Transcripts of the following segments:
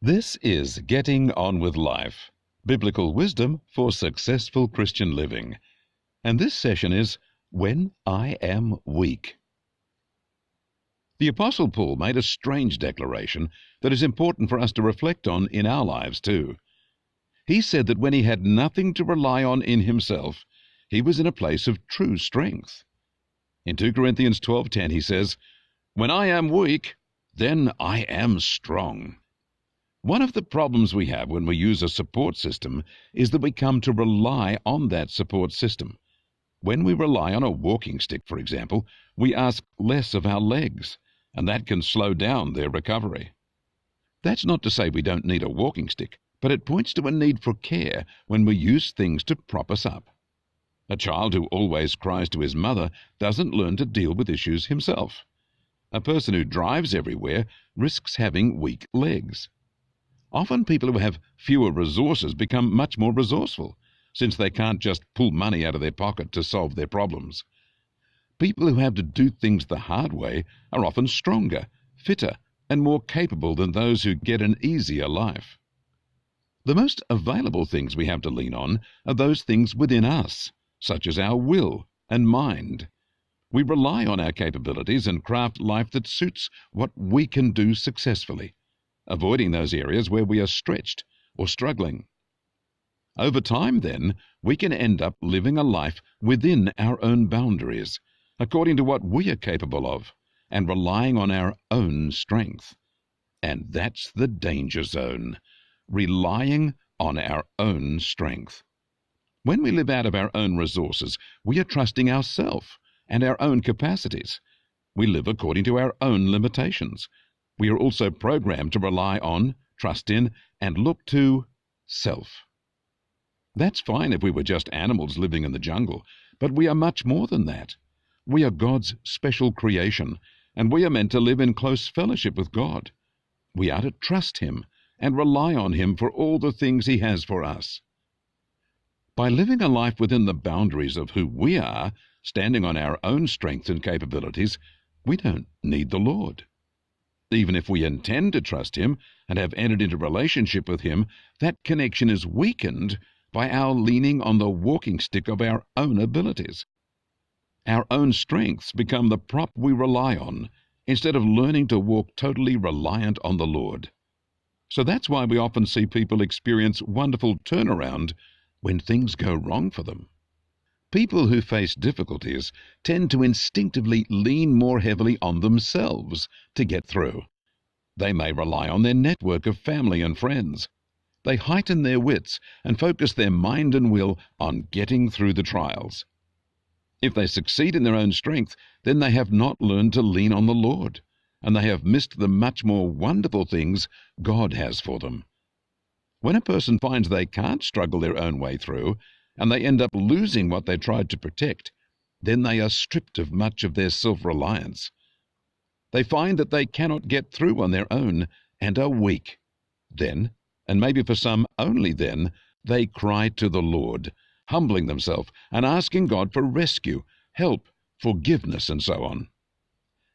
This is Getting On with Life, Biblical Wisdom for Successful Christian Living. And this session is When I Am Weak. The Apostle Paul made a strange declaration that is important for us to reflect on in our lives too. He said that when he had nothing to rely on in himself, he was in a place of true strength. In 2 Corinthians 12:10 he says, "When I am weak, then I am strong." One of the problems we have when we use a support system is that we come to rely on that support system. When we rely on a walking stick, for example, we ask less of our legs, and that can slow down their recovery. That's not to say we don't need a walking stick, but it points to a need for care when we use things to prop us up. A child who always cries to his mother doesn't learn to deal with issues himself. A person who drives everywhere risks having weak legs. Often people who have fewer resources become much more resourceful, since they can't just pull money out of their pocket to solve their problems. People who have to do things the hard way are often stronger, fitter, and more capable than those who get an easier life. The most available things we have to lean on are those things within us, such as our will and mind. We rely on our capabilities and craft life that suits what we can do successfully, avoiding those areas where we are stretched or struggling. Over time, then, we can end up living a life within our own boundaries, according to what we are capable of, and relying on our own strength. And that's the danger zone, relying on our own strength. When we live out of our own resources, we are trusting ourselves and our own capacities. We live according to our own limitations. We are also programmed to rely on, trust in, and look to self. That's fine if we were just animals living in the jungle, but we are much more than that. We are God's special creation, and we are meant to live in close fellowship with God. We are to trust Him and rely on Him for all the things He has for us. By living a life within the boundaries of who we are, standing on our own strength and capabilities, we don't need the Lord. Even if we intend to trust Him and have entered into relationship with Him, that connection is weakened by our leaning on the walking stick of our own abilities. Our own strengths become the prop we rely on, instead of learning to walk totally reliant on the Lord. So that's why we often see people experience wonderful turnaround when things go wrong for them. People who face difficulties tend to instinctively lean more heavily on themselves to get through. They may rely on their network of family and friends. They heighten their wits and focus their mind and will on getting through the trials. If they succeed in their own strength, then they have not learned to lean on the Lord, and they have missed the much more wonderful things God has for them. When a person finds they can't struggle their own way through, and they end up losing what they tried to protect, then they are stripped of much of their self-reliance. They find that they cannot get through on their own and are weak. Then, and maybe for some only then, they cry to the Lord, humbling themselves and asking God for rescue, help, forgiveness, and so on.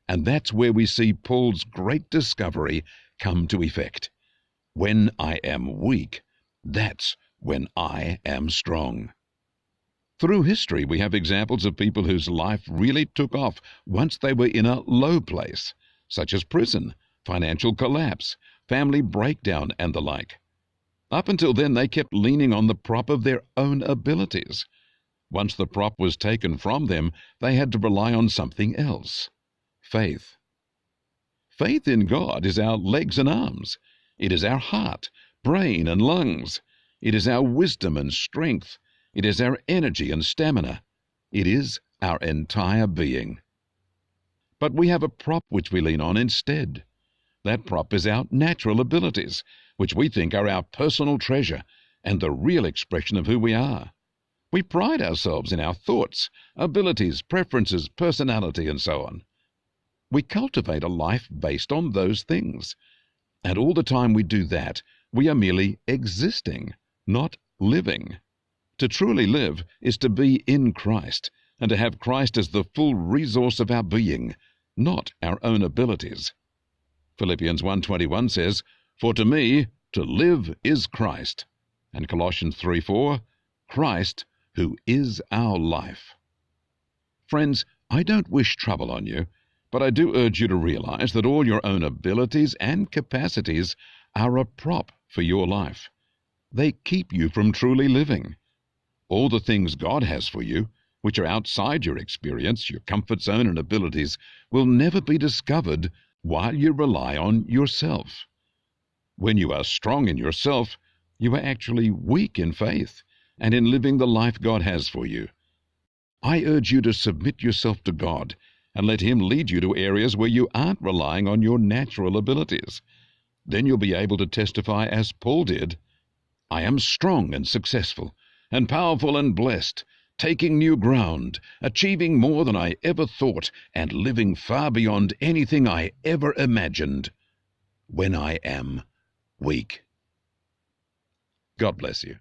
And that's where we see Paul's great discovery come to effect. When I am weak, that's when I am strong. Through history, we have examples of people whose life really took off once they were in a low place, such as prison, financial collapse, family breakdown, and the like. Up until then, they kept leaning on the prop of their own abilities. Once the prop was taken from them, they had to rely on something else: faith. Faith in God is our legs and arms. It is our heart, brain, and lungs. It is our wisdom and strength. It is our energy and stamina. It is our entire being. But we have a prop which we lean on instead. That prop is our natural abilities, which we think are our personal treasure and the real expression of who we are. We pride ourselves in our thoughts, abilities, preferences, personality, and so on. We cultivate a life based on those things. And all the time we do that, we are merely existing, not living. To truly live is to be in Christ, and to have Christ as the full resource of our being, not our own abilities. Philippians 1:21 says, For to me, to live is Christ. And Colossians 3:4, Christ, who is our life. Friends, I don't wish trouble on you, but I do urge you to realize that all your own abilities and capacities are a prop for your life. They keep you from truly living. All the things God has for you, which are outside your experience, your comfort zone and abilities, will never be discovered while you rely on yourself. When you are strong in yourself, you are actually weak in faith and in living the life God has for you. I urge you to submit yourself to God and let Him lead you to areas where you aren't relying on your natural abilities. Then you'll be able to testify as Paul did, I am strong and successful, and powerful and blessed, taking new ground, achieving more than I ever thought, and living far beyond anything I ever imagined, when I am weak. God bless you.